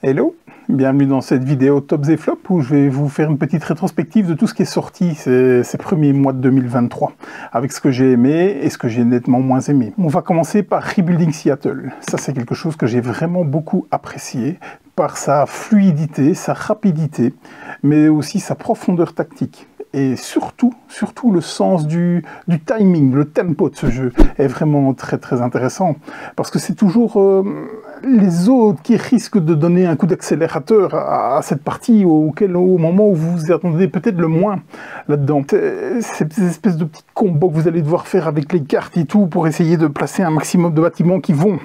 Hello, bienvenue dans cette vidéo Tops et Flops où je vais vous faire une petite rétrospective de tout ce qui est sorti ces premiers mois de 2023, avec ce que j'ai aimé et ce que j'ai nettement moins aimé. On va commencer par Rebuilding Seattle. Ça, c'est quelque chose que j'ai vraiment beaucoup apprécié par sa fluidité, sa rapidité, mais aussi sa profondeur tactique. Et surtout le sens du timing, le tempo de ce jeu est vraiment très intéressant, parce que c'est toujours les autres qui risquent de donner un coup d'accélérateur à cette partie au moment où vous vous attendez peut-être le moins là-dedans. Ces espèces de petits combos que vous allez devoir faire avec les cartes et tout pour essayer de placer un maximum de bâtiments qui vont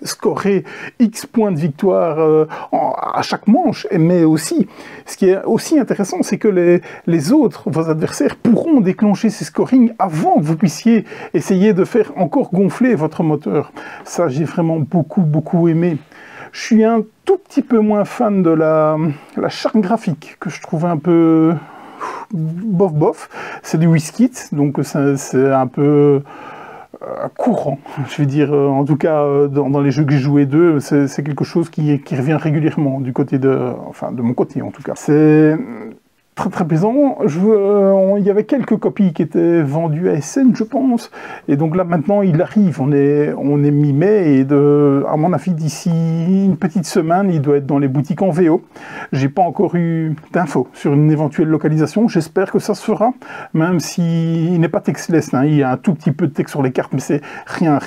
scorer X points de victoire à chaque manche, mais aussi, ce qui est aussi intéressant, c'est que les autres, vos adversaires, pourront déclencher ces scorings avant que vous puissiez essayer de faire encore gonfler votre moteur. Ça, j'ai vraiment beaucoup aimé. Je suis un tout petit peu moins fan de la charte graphique, que je trouve un peu bof. C'est du WizKit, donc c'est un peu courant, je vais dire, en tout cas dans les jeux que j'ai joué d'eux, c'est quelque chose qui revient régulièrement du côté de mon côté en tout cas. C'est très plaisant. Il y avait quelques copies qui étaient vendues à SN, je pense, et donc là maintenant il arrive, on est mi-mai, et à mon avis d'ici une petite semaine il doit être dans les boutiques en VO. J'ai pas encore eu d'infos sur une éventuelle localisation, j'espère que ça se fera, même s'il n'est pas textless, hein. Il y a un tout petit peu de texte sur les cartes, mais c'est rien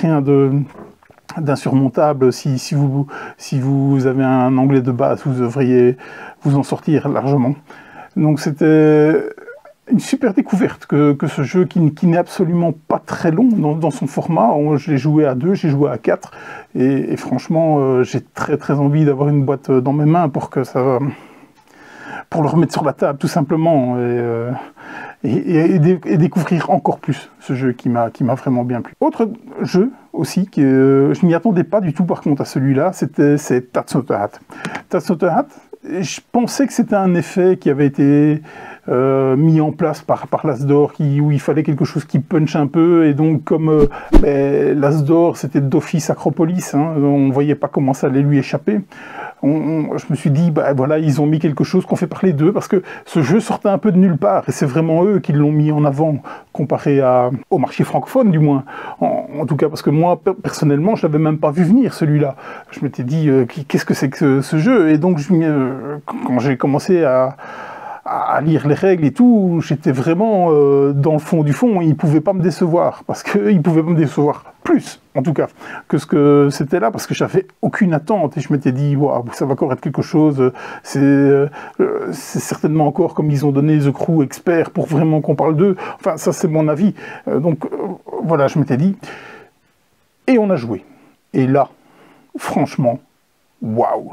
d'insurmontable. Si vous avez un anglais de base, vous devriez vous en sortir largement. Donc c'était une super découverte que ce jeu qui n'est absolument pas très long dans son format. Je l'ai joué à 2, j'ai joué à 4, et franchement j'ai très envie d'avoir une boîte dans mes mains pour le remettre sur la table tout simplement, et découvrir encore plus ce jeu qui m'a vraiment bien plu. Autre jeu aussi, je m'y attendais pas du tout par contre à celui-là, c'est That's Not a Hat. That's Not a Hat, je pensais que c'était un effet qui avait été mis en place par l'As d'Or, où il fallait quelque chose qui punch un peu, et donc comme l'As d'Or c'était d'office Acropolis, hein, on voyait pas comment ça allait lui échapper. Je me suis dit, voilà, ils ont mis quelque chose qu'on fait parler d'eux, parce que ce jeu sortait un peu de nulle part, et c'est vraiment eux qui l'ont mis en avant, comparé au marché francophone du moins. En tout cas, parce que moi, personnellement, je l'avais même pas vu venir, celui-là. Je m'étais dit, qu'est-ce que c'est que ce jeu? Et donc, quand j'ai commencé à lire les règles et tout, j'étais vraiment dans le fond du fond, il pouvait pas me décevoir, parce qu'il pouvait me décevoir plus, en tout cas, que ce que c'était là, parce que j'avais aucune attente, et je m'étais dit, waouh, ça va encore être quelque chose, c'est certainement encore comme ils ont donné The Crew Expert pour vraiment qu'on parle d'eux, enfin, ça c'est mon avis, donc voilà, je m'étais dit, et on a joué, et là, franchement, waouh.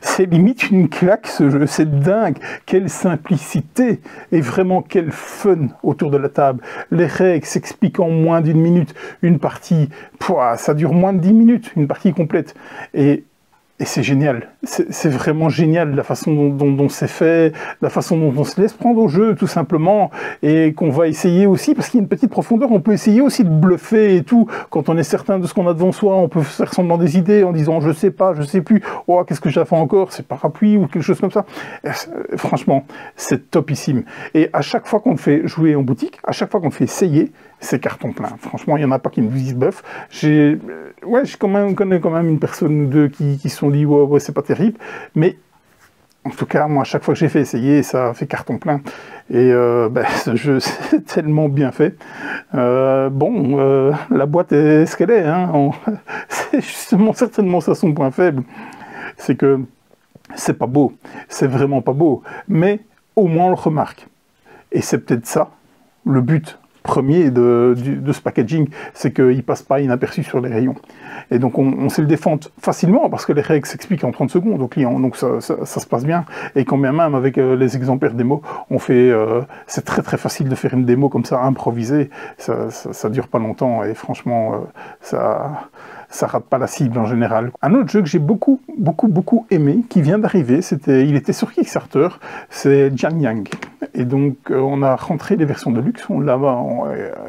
C'est limite une claque ce jeu, c'est dingue, quelle simplicité et vraiment quel fun autour de la table. Les règles s'expliquent en moins d'une minute, une partie, ça dure moins de 10 minutes, une partie complète. Et c'est génial, c'est vraiment génial la façon dont c'est fait, la façon dont on se laisse prendre au jeu tout simplement, et qu'on va essayer aussi, parce qu'il y a une petite profondeur, on peut essayer aussi de bluffer et tout, quand on est certain de ce qu'on a devant soi, on peut faire semblant des idées en disant je sais pas, je sais plus, oh qu'est-ce que j'ai fait encore, c'est parapluie ou quelque chose comme ça. Et franchement, c'est topissime. Et à chaque fois qu'on le fait jouer en boutique, à chaque fois qu'on le fait essayer, c'est carton plein. Franchement, il n'y en a pas qui me disent boeuf. Je connais quand même une personne ou deux qui se sont dit ouais, c'est pas terrible, mais en tout cas, moi, à chaque fois que j'ai fait essayer, ça fait carton plein. Et ce jeu, c'est tellement bien fait. La boîte est ce qu'elle est. Hein. C'est justement certainement ça son point faible. C'est que c'est pas beau. C'est vraiment pas beau. Mais au moins, on le remarque. Et c'est peut-être ça, le but premier de ce packaging, c'est qu'il ne passe pas inaperçu sur les rayons. Et donc on sait le défendre facilement, parce que les règles s'expliquent en 30 secondes au client, donc ça se passe bien. Et quand bien même avec les exemplaires démo, c'est très facile de faire une démo comme ça, improvisée, ça dure pas longtemps, et franchement, ça rate pas la cible en général. Un autre jeu que j'ai beaucoup aimé, qui vient d'arriver, il était sur Kickstarter, c'est Jiang Yang. Et donc on a rentré les versions de luxe,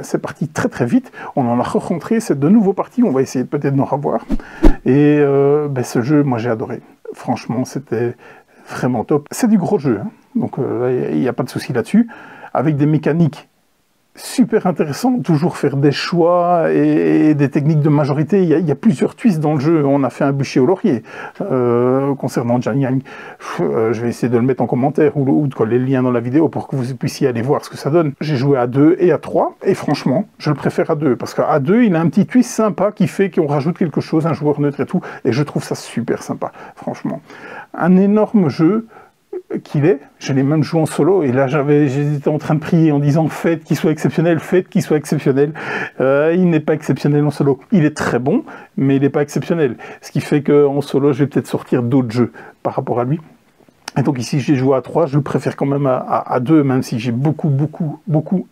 c'est parti très vite, on en a rentré, c'est de nouveaux parties, on va essayer peut-être d'en revoir. Et ce jeu, moi j'ai adoré. Franchement, c'était vraiment top. C'est du gros jeu, hein. Donc il n'y a pas de souci là-dessus. Avec des mécaniques super intéressant, toujours faire des choix et des techniques de majorité. Il y a plusieurs twists dans le jeu. On a fait un bûcher au laurier concernant Jiang Yang. Je vais essayer de le mettre en commentaire ou de coller le lien dans la vidéo pour que vous puissiez aller voir ce que ça donne. J'ai joué à 2 et à 3 et franchement, je le préfère à 2 parce qu'à 2, il a un petit twist sympa qui fait qu'on rajoute quelque chose, un joueur neutre et tout, et je trouve ça super sympa, franchement. Un énorme jeu qu'il est, je l'ai même joué en solo, et là j'étais en train de prier en disant faites qu'il soit exceptionnel, faites qu'il soit exceptionnel. Il n'est pas exceptionnel en solo. Il est très bon, mais il n'est pas exceptionnel. Ce qui fait qu'en solo, je vais peut-être sortir d'autres jeux par rapport à lui. Et donc ici, j'ai joué à 3, je le préfère quand même à 2, même si j'ai beaucoup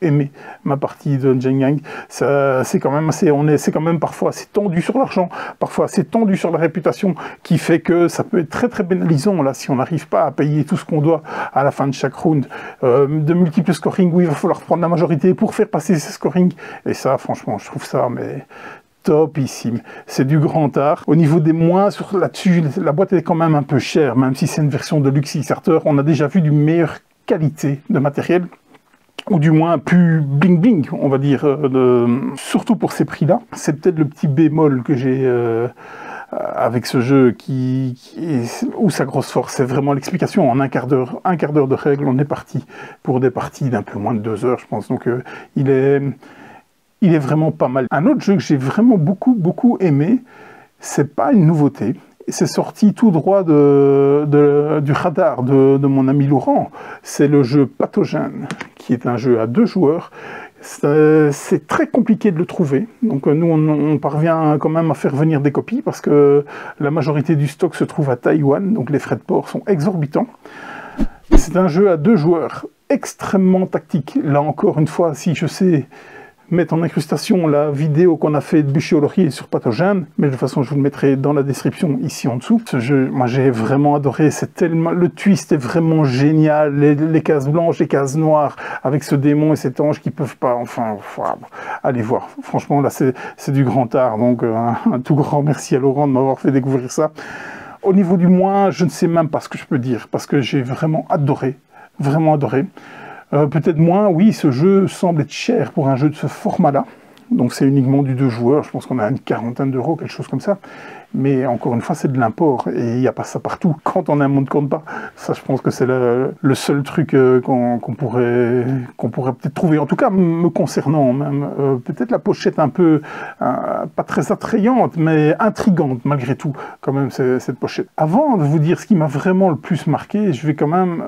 aimé ma partie de Jiang Yang. C'est quand même c'est quand même parfois assez tendu sur l'argent, parfois assez tendu sur la réputation, qui fait que ça peut être très pénalisant là si on n'arrive pas à payer tout ce qu'on doit à la fin de chaque round. De multiples scoring où il va falloir prendre la majorité pour faire passer ces scorings. Et ça, franchement, je trouve ça mais topissime. C'est du grand art. Au niveau des moins, là-dessus, la boîte est quand même un peu chère, même si c'est une version de luxe Kickstarter. On a déjà vu du meilleure qualité de matériel, ou du moins plus bling-bling, on va dire, surtout pour ces prix-là. C'est peut-être le petit bémol que j'ai avec ce jeu où sa grosse force, c'est vraiment l'explication. En un quart d'heure de règles, on est parti pour des parties d'un peu moins de 2 heures, je pense. Donc il est vraiment pas mal. Un autre jeu que j'ai vraiment beaucoup aimé, c'est pas une nouveauté. C'est sorti tout droit du radar de mon ami Laurent. C'est le jeu Pathogène, qui est un jeu à 2 joueurs. C'est très compliqué de le trouver. Donc nous, on parvient quand même à faire venir des copies parce que la majorité du stock se trouve à Taïwan. Donc les frais de port sont exorbitants. C'est un jeu à 2 joueurs, extrêmement tactique. Là encore une fois, si je sais mettre en incrustation la vidéo qu'on a fait de bûcher au laurier sur Pathogène, mais de toute façon je vous le mettrai dans la description ici en dessous. Ce jeu, moi j'ai vraiment adoré, le twist est vraiment génial, les cases blanches, les cases noires, avec ce démon et cet ange qui peuvent pas, enfin, allez voir, franchement là c'est du grand art, donc un tout grand merci à Laurent de m'avoir fait découvrir ça. Au niveau du moins, je ne sais même pas ce que je peux dire, parce que j'ai vraiment adoré, vraiment adoré. Peut-être moins, oui, ce jeu semble être cher pour un jeu de ce format-là. Donc c'est uniquement du 2 joueurs, je pense qu'on a une quarantaine d'euros, quelque chose comme ça. Mais encore une fois, c'est de l'import, et il n'y a pas ça partout. Quand on a un monde compte pas, ça je pense que c'est le seul truc qu'on pourrait peut-être trouver. En tout cas, me concernant même, peut-être la pochette un peu, pas très attrayante, mais intrigante malgré tout, quand même, cette pochette. Avant de vous dire ce qui m'a vraiment le plus marqué, je vais quand même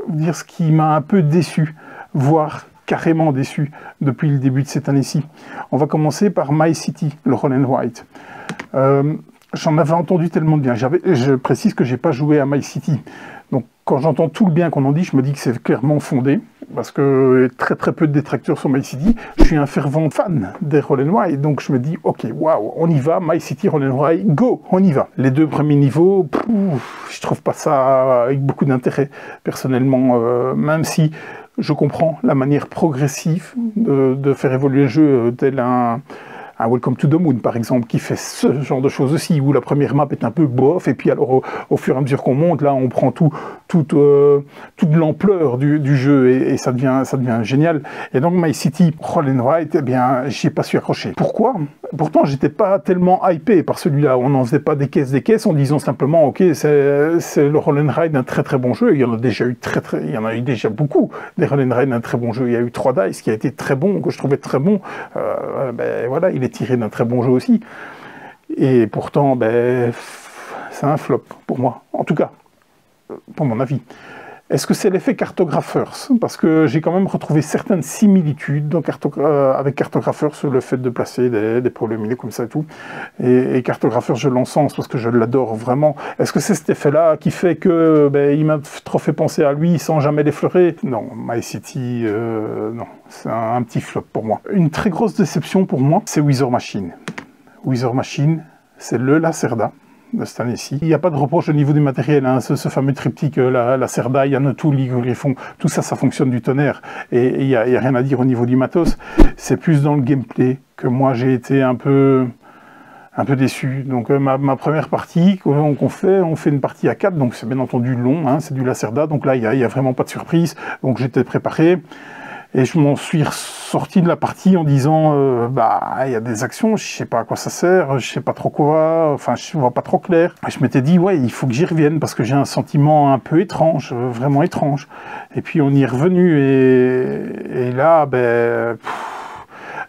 dire ce qui m'a un peu déçu, voire carrément déçu depuis le début de cette année-ci. On va commencer par My City, le Roll and Write. J'en avais entendu tellement de bien. Je précise que j'ai pas joué à My City. Donc quand j'entends tout le bien qu'on en dit, je me dis que c'est clairement fondé, parce que très peu de détracteurs sur My City. Je suis un fervent fan des Roll and Write, donc je me dis, ok, waouh, on y va, My City, Roll and Write, go, on y va. Les 2 premiers niveaux, je trouve pas ça avec beaucoup d'intérêt, personnellement, même si je comprends la manière progressive de faire évoluer le jeu, tel un Welcome to the Moon, par exemple, qui fait ce genre de choses aussi, où la première map est un peu bof, et puis alors au fur et à mesure qu'on monte, là, on prend toute l'ampleur du jeu, et ça devient génial. Et donc, My City, Roll and Write, eh bien, j'y ai pas su accrocher. Pourquoi? Pourtant, j'étais pas tellement hypé par celui-là. On n'en faisait pas des caisses, en disant simplement, ok, c'est le Roll and Write d'un très bon jeu. Il y en a déjà eu il y en a eu déjà beaucoup, des Roll and Write d'un très bon jeu. Il y a eu 3 Dice qui a été très bon, que je trouvais très bon. Ben voilà, il est tiré d'un très bon jeu aussi. Et pourtant, ben, c'est un flop pour moi, en tout cas, pour mon avis. Est-ce que c'est l'effet Cartographers? Parce que j'ai quand même retrouvé certaines similitudes avec Cartographers sur le fait de placer des problèmes comme ça et tout. Et Cartographers, je l'encense parce que je l'adore vraiment. Est-ce que c'est cet effet-là qui fait que il m'a trop fait penser à lui sans jamais l'effleurer? Non, My City, non. C'est un petit flop pour moi. Une très grosse déception pour moi, c'est Wizard Machine. Wizard Machine, c'est le Lacerda de cette année-ci. Il n'y a pas de reproche au niveau du matériel, hein. Ce fameux triptyque, la Cerda, Yann tout, Griffon, tout ça, ça fonctionne du tonnerre. Et il n'y a rien à dire au niveau du matos. C'est plus dans le gameplay que moi j'ai été un peu un peu déçu. Donc ma première partie qu'on fait, on fait une partie à 4, donc c'est bien entendu long, hein, c'est du Lacerda, donc là il y a vraiment pas de surprise, donc j'étais préparé. Et je m'en suis sorti de la partie en disant il y a des actions, je sais pas à quoi ça sert, je sais pas trop quoi, enfin je vois pas trop clair. Et je m'étais dit ouais, il faut que j'y revienne parce que j'ai un sentiment un peu étrange, vraiment étrange. Et puis on y est revenu et là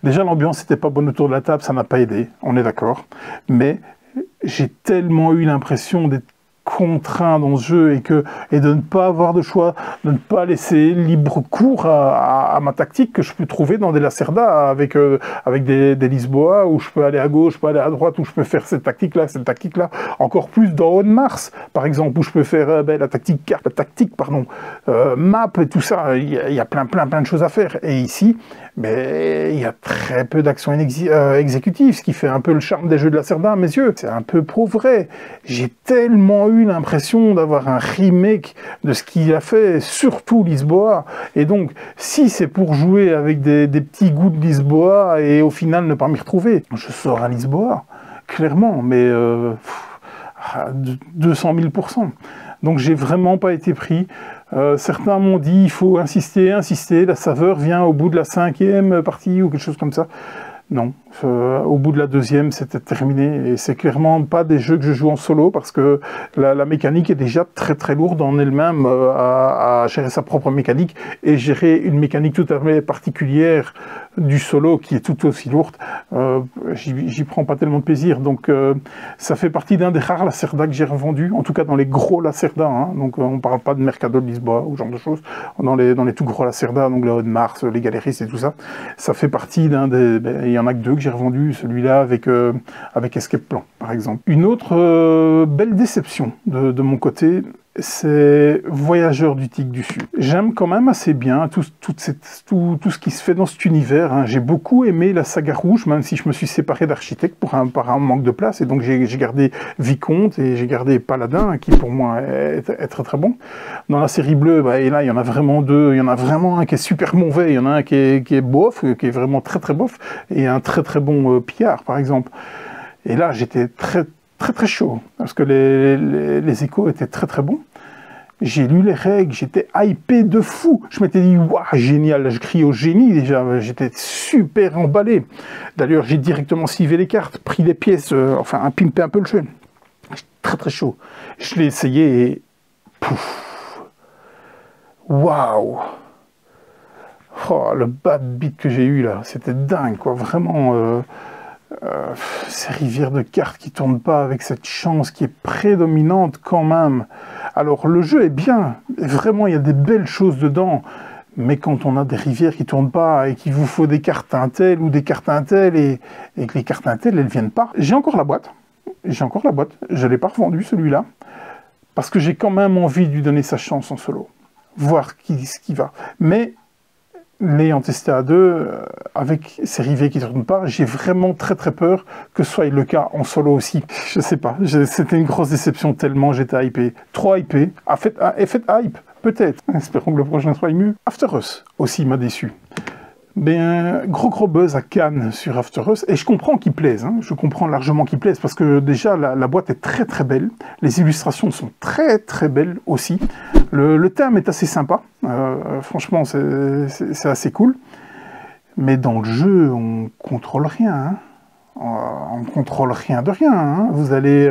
déjà l'ambiance n'était pas bonne autour de la table, ça n'a pas aidé, on est d'accord. Mais j'ai tellement eu l'impression d'être contraint dans ce jeu et de ne pas avoir de choix, de ne pas laisser libre cours à ma tactique que je peux trouver dans des Lacerda avec des Lisboa où je peux aller à gauche, je peux aller à droite, où je peux faire cette tactique-là, encore plus dans Audemars, par exemple, où je peux faire la tactique map et tout ça, il y a plein de choses à faire. Et ici, il y a très peu d'actions exécutives, ce qui fait un peu le charme des jeux de Lacerda à mes yeux. C'est un peu pro vrai. J'ai tellement eu l'impression d'avoir un remake de ce qu'il a fait, surtout Lisboa. Et donc, si c'est pour jouer avec des petits goûts de Lisboa et au final ne pas m'y retrouver, je sors à Lisboa, clairement, mais 200 000%. Donc j'ai vraiment pas été pris. Certains m'ont dit il faut insister, la saveur vient au bout de la 5e partie ou quelque chose comme ça. Non, au bout de la 2e, c'était terminé. Et c'est clairement pas des jeux que je joue en solo parce que la mécanique est déjà très lourde en elle-même à gérer sa propre mécanique et gérer une mécanique tout à fait particulière du solo qui est tout aussi lourde. J'y prends pas tellement de plaisir. Donc ça fait partie d'un des rares Lacerda que j'ai revendu, en tout cas dans les gros Lacerda. Hein. Donc on parle pas de Mercado de Lisboa ou ce genre de choses. Dans les tout gros Lacerda, donc les Audemars, les Galeries et tout ça. Ça fait partie d'un des... il y en a que 2 que j'ai revendu, celui-là avec Escape Plan, par exemple. Une autre belle déception de mon côté, c'est Voyageurs du Tigre du Sud. J'aime quand même assez bien tout ce qui se fait dans cet univers. Hein. J'ai beaucoup aimé la saga rouge, même si je me suis séparé d'Architecte par un manque de place, et donc j'ai gardé Vicomte et j'ai gardé Paladin, qui pour moi est très bon. Dans la série bleue, et là il y en a vraiment 2, il y en a vraiment un qui est super mauvais, il y en a un qui est bof, qui est vraiment très bof, et un très bon Pillard par exemple. Et là j'étais très chaud, parce que les échos étaient très bons. J'ai lu les règles, j'étais hypé de fou. Je m'étais dit, waouh, génial, là, je crie au génie déjà, j'étais super emballé. D'ailleurs, j'ai directement slivé les cartes, pris les pièces, pimpé un peu le jeu. J'étais très chaud. Je l'ai essayé et pouf, waouh. Oh, le bad beat que j'ai eu là, c'était dingue, quoi, vraiment... ces rivières de cartes qui tournent pas avec cette chance qui est prédominante quand même. Alors le jeu est bien, vraiment il y a des belles choses dedans, mais quand on a des rivières qui tournent pas et qu'il vous faut des cartes un tel ou des cartes un tel et que les cartes un tel elles viennent pas. J'ai encore la boîte, je l'ai pas revendu celui-là, parce que j'ai quand même envie de lui donner sa chance en solo, voir ce qui va. Mais l'ayant testé à 2, avec ces rivets qui ne tournent pas, j'ai vraiment très peur que ce soit le cas en solo aussi. Je sais pas, c'était une grosse déception tellement j'étais hypé. Trop hypé. Effet hype, peut-être. Espérons que le prochain soit mieux. After Us aussi m'a déçu. Gros buzz à Cannes sur After Us, et je comprends qu'il plaise, hein, je comprends largement qu'il plaise, parce que déjà la boîte est très belle, les illustrations sont très belles aussi, le thème est assez sympa, franchement c'est assez cool, mais dans le jeu on contrôle rien, hein. On contrôle rien de rien, hein. Vous allez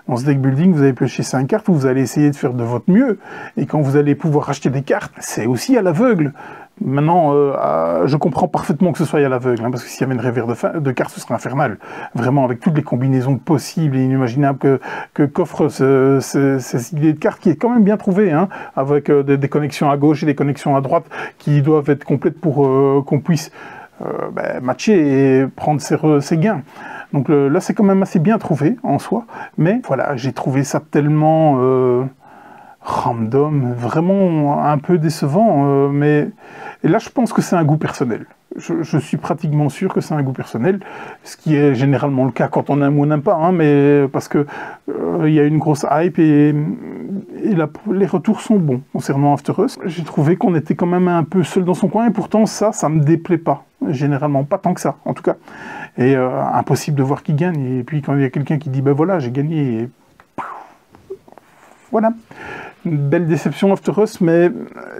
dans ce deck building, vous allez piocher 5 cartes, vous allez essayer de faire de votre mieux, et quand vous allez pouvoir acheter des cartes, c'est aussi à l'aveugle. Maintenant, je comprends parfaitement que ce soit à l'aveugle, hein, parce que s'il y avait une rivière de cartes, ce serait infernal. Vraiment, avec toutes les combinaisons possibles et inimaginables qu'offrent ces idées de cartes, qui est quand même bien trouvée, hein, avec des connexions à gauche et des connexions à droite qui doivent être complètes pour qu'on puisse matcher et prendre ses gains. Donc là, c'est quand même assez bien trouvé en soi, mais voilà, j'ai trouvé ça tellement... random, vraiment un peu décevant, mais et là je pense que c'est un goût personnel. Je suis pratiquement sûr que c'est un goût personnel, ce qui est généralement le cas quand on aime ou on n'aime pas, hein, mais parce que il y a une grosse hype et les retours sont bons concernant After Us. J'ai trouvé qu'on était quand même un peu seul dans son coin, et pourtant ça me déplaît pas. Généralement, pas tant que ça, en tout cas. Et impossible de voir qui gagne. Et puis quand il y a quelqu'un qui dit, ben voilà, j'ai gagné, et... voilà. Une belle déception After Us, mais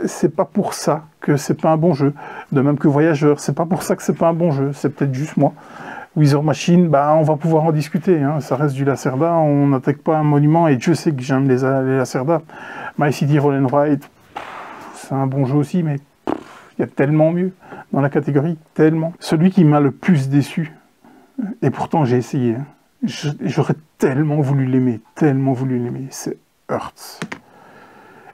c'est pas pour ça que c'est pas un bon jeu. De même que Voyageur, c'est pas pour ça que c'est pas un bon jeu. C'est peut-être juste moi. Wither Machine, bah, on va pouvoir en discuter. Hein. Ça reste du Lacerda, on n'attaque pas un monument, et Dieu sait que j'aime les Lacerda. My City Roll and Ride, c'est un bon jeu aussi, mais il y a tellement mieux dans la catégorie, tellement. Celui qui m'a le plus déçu, et pourtant j'ai essayé, hein. J'aurais tellement voulu l'aimer, c'est Hearts.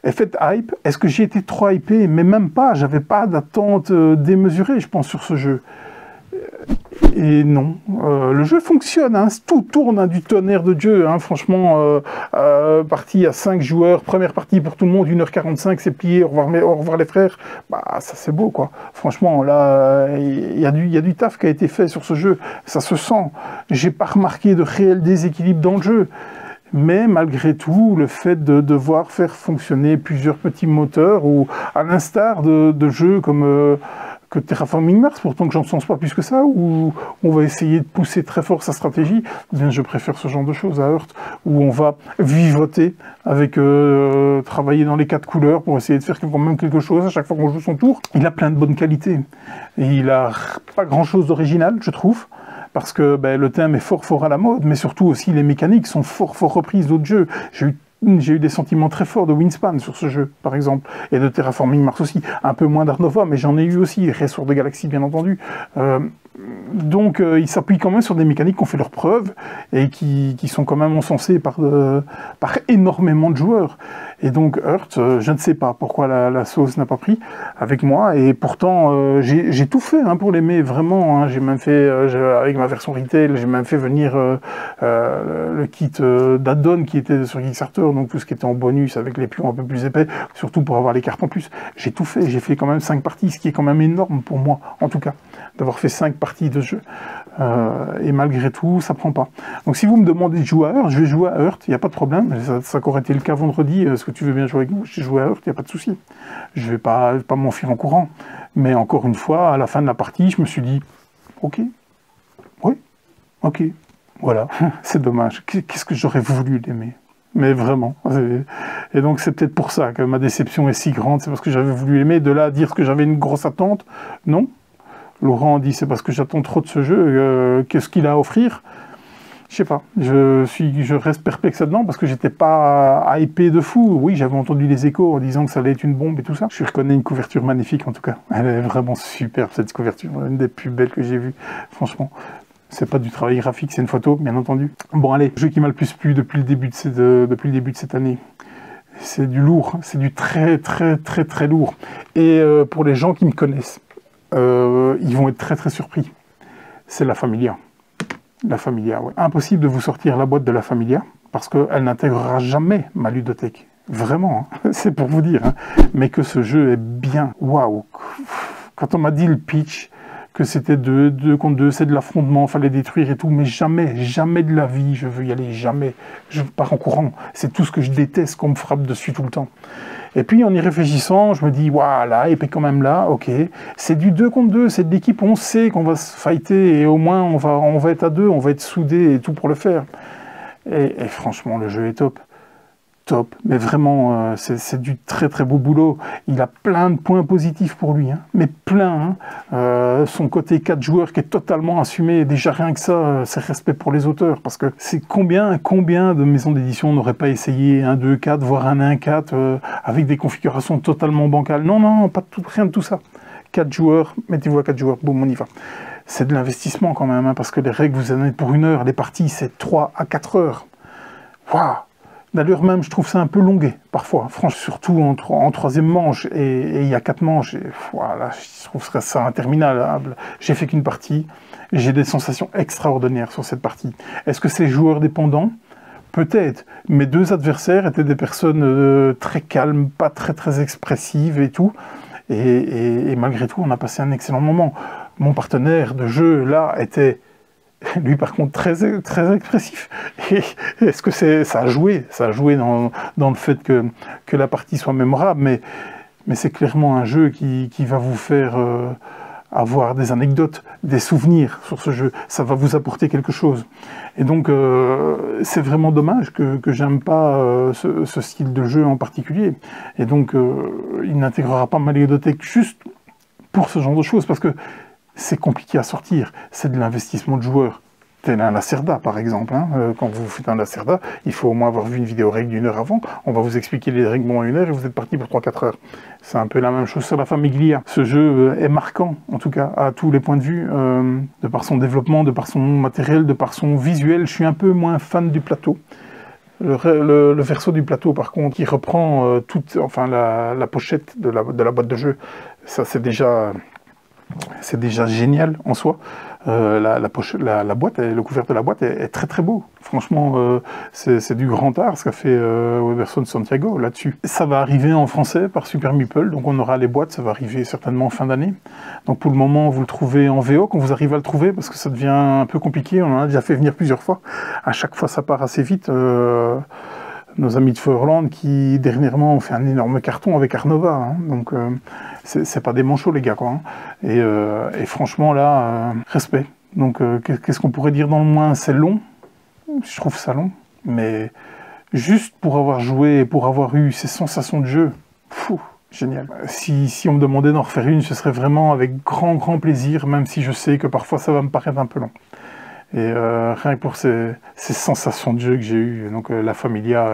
Effet hype, est-ce que j'ai été trop hypé? Mais même pas, j'avais pas d'attente démesurée, je pense, sur ce jeu. Et non, le jeu fonctionne, hein, tout tourne, hein, du tonnerre de Dieu, hein, franchement, partie à 5 joueurs, première partie pour tout le monde, 1h45, c'est plié, au revoir les frères, bah ça c'est beau quoi, franchement là, il y a du taf qui a été fait sur ce jeu, ça se sent, j'ai pas remarqué de réel déséquilibre dans le jeu. Mais malgré tout, le fait de devoir faire fonctionner plusieurs petits moteurs, ou à l'instar de jeux comme que Terraforming Mars, pourtant que j'en sens pas plus que ça, où on va essayer de pousser très fort sa stratégie, eh bien je préfère ce genre de choses à Hearts, où on va vivoter avec travailler dans les 4 couleurs pour essayer de faire quand même quelque chose à chaque fois qu'on joue son tour. Il a plein de bonnes qualités, et il a pas grand chose d'original, je trouve. Parce que ben, le thème est fort à la mode, mais surtout aussi les mécaniques sont fort reprises d'autres jeux. J'ai eu des sentiments très forts de Wingspan sur ce jeu, par exemple, et de Terraforming Mars aussi. Un peu moins d'Art Nova, mais j'en ai eu aussi, Ressources de Galaxie, bien entendu. Donc, il s'appuie quand même sur des mécaniques qui ont fait leurs preuves, et qui sont quand même encensées par énormément de joueurs. Et donc, Hearts, je ne sais pas pourquoi la sauce n'a pas pris avec moi, et pourtant, j'ai tout fait hein, pour l'aimer, vraiment. Hein. J'ai même fait, avec ma version retail, j'ai même fait venir le kit d'add-on qui était sur Kickstarter, donc tout ce qui était en bonus avec les pions un peu plus épais, surtout pour avoir les cartes en plus. J'ai tout fait, j'ai fait quand même 5 parties, ce qui est quand même énorme pour moi, en tout cas, d'avoir fait 5 parties de jeu. Et malgré tout, ça prend pas. Donc si vous me demandez de jouer à Hearts, je vais jouer à Hearts, il n'y a pas de problème. Ça aurait été le cas vendredi, est-ce que tu veux bien jouer avec nous? J'ai joué à Hearts, il n'y a pas de souci. Je vais pas m'enfuir en courant. Mais encore une fois, à la fin de la partie, je me suis dit, ok, oui, ok, voilà, c'est dommage. Qu'est-ce que j'aurais voulu l'aimer? Mais vraiment. Et donc c'est peut-être pour ça que ma déception est si grande, c'est parce que j'avais voulu l'aimer. De là à dire que j'avais une grosse attente, non. Laurent dit c'est parce que j'attends trop de ce jeu, qu'est-ce qu'il a à offrir? Je sais pas, je reste perplexe là-dedans parce que j'étais pas hypé de fou. Oui, j'avais entendu les échos en disant que ça allait être une bombe et tout ça. Je reconnais une couverture magnifique en tout cas. Elle est vraiment superbe cette couverture, une des plus belles que j'ai vues, franchement. C'est pas du travail graphique, c'est une photo, bien entendu. Bon allez, le jeu qui m'a le plus plu depuis le début de cette année. C'est du lourd, c'est du très lourd. Et pour les gens qui me connaissent, ils vont être très surpris. C'est La Familia. La Familia, ouais. Impossible de vous sortir la boîte de La Familia, parce qu'elle n'intégrera jamais ma ludothèque. Vraiment, hein. C'est pour vous dire. Hein. Mais que ce jeu est bien. Waouh. Quand on m'a dit le pitch, que c'était 2 contre 2, c'est de l'affrontement, fallait détruire et tout, mais jamais de la vie, je veux y aller, jamais. Je pars en courant. C'est tout ce que je déteste, qu'on me frappe dessus tout le temps. Et puis, en y réfléchissant, je me dis, voilà, et puis quand même là, ok, c'est du 2 contre 2, c'est de l'équipe, on sait qu'on va se fighter, et au moins, on va être à 2, on va être soudés et tout pour le faire. Et franchement, le jeu est top. Top, mais vraiment, c'est du très beau boulot. Il a plein de points positifs pour lui, hein, mais plein. Hein. Son côté 4 joueurs qui est totalement assumé, déjà rien que ça, c'est respect pour les auteurs, parce que c'est combien de maisons d'édition n'auraient pas essayé un 2-4, voire un 1-4, avec des configurations totalement bancales. Non, pas rien de tout ça. 4 joueurs, mettez-vous à 4 joueurs, boum, on y va. C'est de l'investissement quand même, hein, parce que les règles, vous en avez pour 1 heure, les parties, c'est 3 à 4 heures. Waouh! D'ailleurs même, je trouve ça un peu longué, parfois. Franchement, surtout en 3e manche, et il y a 4 manches, et voilà, je trouve ça interminable. J'ai fait qu'une partie, j'ai des sensations extraordinaires sur cette partie. Est-ce que c'est joueur dépendant? Peut-être. Mes 2 adversaires étaient des personnes très calmes, pas très expressives et tout, et malgré tout, on a passé un excellent moment. Mon partenaire de jeu, là, était Lui, par contre, très expressif. Et est-ce que ça a joué dans le fait que la partie soit mémorable, mais c'est clairement un jeu qui va vous faire avoir des anecdotes, des souvenirs sur ce jeu. Ça va vous apporter quelque chose. Et donc, c'est vraiment dommage que j'aime pas ce style de jeu en particulier. Et donc, il n'intégrera pas ma ludothèque juste pour ce genre de choses, parce que c'est compliqué à sortir. C'est de l'investissement de joueurs. Tel un Lacerda, par exemple. Quand vous faites un Lacerda, il faut au moins avoir vu une vidéo règle d'1 heure avant. On va vous expliquer les règlements en 1 heure et vous êtes parti pour 3-4 heures. C'est un peu la même chose sur la Famiglia. Ce jeu est marquant, en tout cas, à tous les points de vue, de par son développement, de par son matériel, de par son visuel. Je suis un peu moins fan du plateau. Le verso du plateau, par contre, qui reprend la pochette de la boîte de jeu, ça c'est déjà génial en soi. La boîte, le couvercle de la boîte est très très beau. Franchement, c'est du grand art ce qu'a fait Weberson Santiago là-dessus. Ça va arriver en français par Super Meeple, donc on aura les boîtes, ça va arriver certainement en fin d'année. Donc pour le moment, vous le trouvez en VO, quand vous arrivez à le trouver, parce que ça devient un peu compliqué, on en a déjà fait venir plusieurs fois. À chaque fois, ça part assez vite. Nos amis de Feuerland qui dernièrement ont fait un énorme carton avec Arnova, donc c'est pas des manchots les gars quoi. Et franchement là, respect. Donc qu'est-ce qu'on pourrait dire dans le moins? C'est long, je trouve ça long, mais juste pour avoir joué et pour avoir eu ces sensations de jeu, génial. Si on me demandait d'en refaire une, ce serait vraiment avec grand plaisir, même si je sais que parfois ça va me paraître un peu long. Et rien que pour ces sensations de jeu que j'ai eues, donc la Familia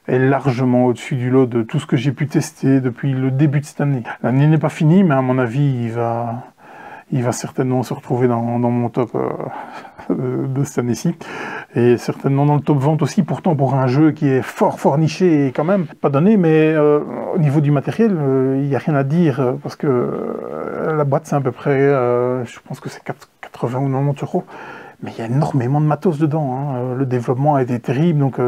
est largement au-dessus du lot de tout ce que j'ai pu tester depuis le début de cette année. L'année n'est pas finie, mais à mon avis, il va certainement se retrouver dans mon top de cette année-ci. Et certainement dans le top vente aussi, pourtant pour un jeu qui est fort niché et quand même pas donné, mais au niveau du matériel, il n'y a rien à dire, parce que la boîte c'est à peu près, je pense que c'est 80 ou 90 €. Mais il y a énormément de matos dedans, le développement a été terrible, donc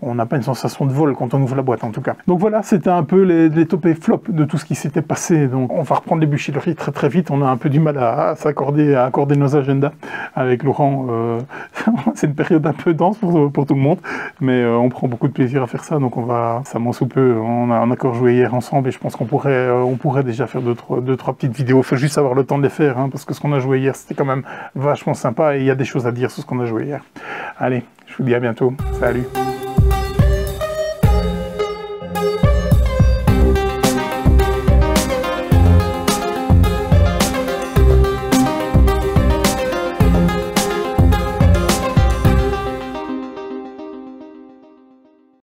on n'a pas une sensation de vol quand on ouvre la boîte en tout cas. Donc voilà, c'était un peu les top et flop de tout ce qui s'était passé. Donc on va reprendre les bûcheries très vite, on a un peu du mal à accorder nos agendas avec Laurent. C'est une période un peu dense pour tout le monde, mais on prend beaucoup de plaisir à faire ça, donc ça m'en sous peu. On a encore joué hier ensemble et je pense qu'on pourrait déjà faire deux, trois petites vidéos. Il faut juste avoir le temps de les faire, parce que ce qu'on a joué hier, c'était quand même vachement sympa et il y a des choses à dire sur ce qu'on a joué hier. Allez, je vous dis à bientôt. Salut!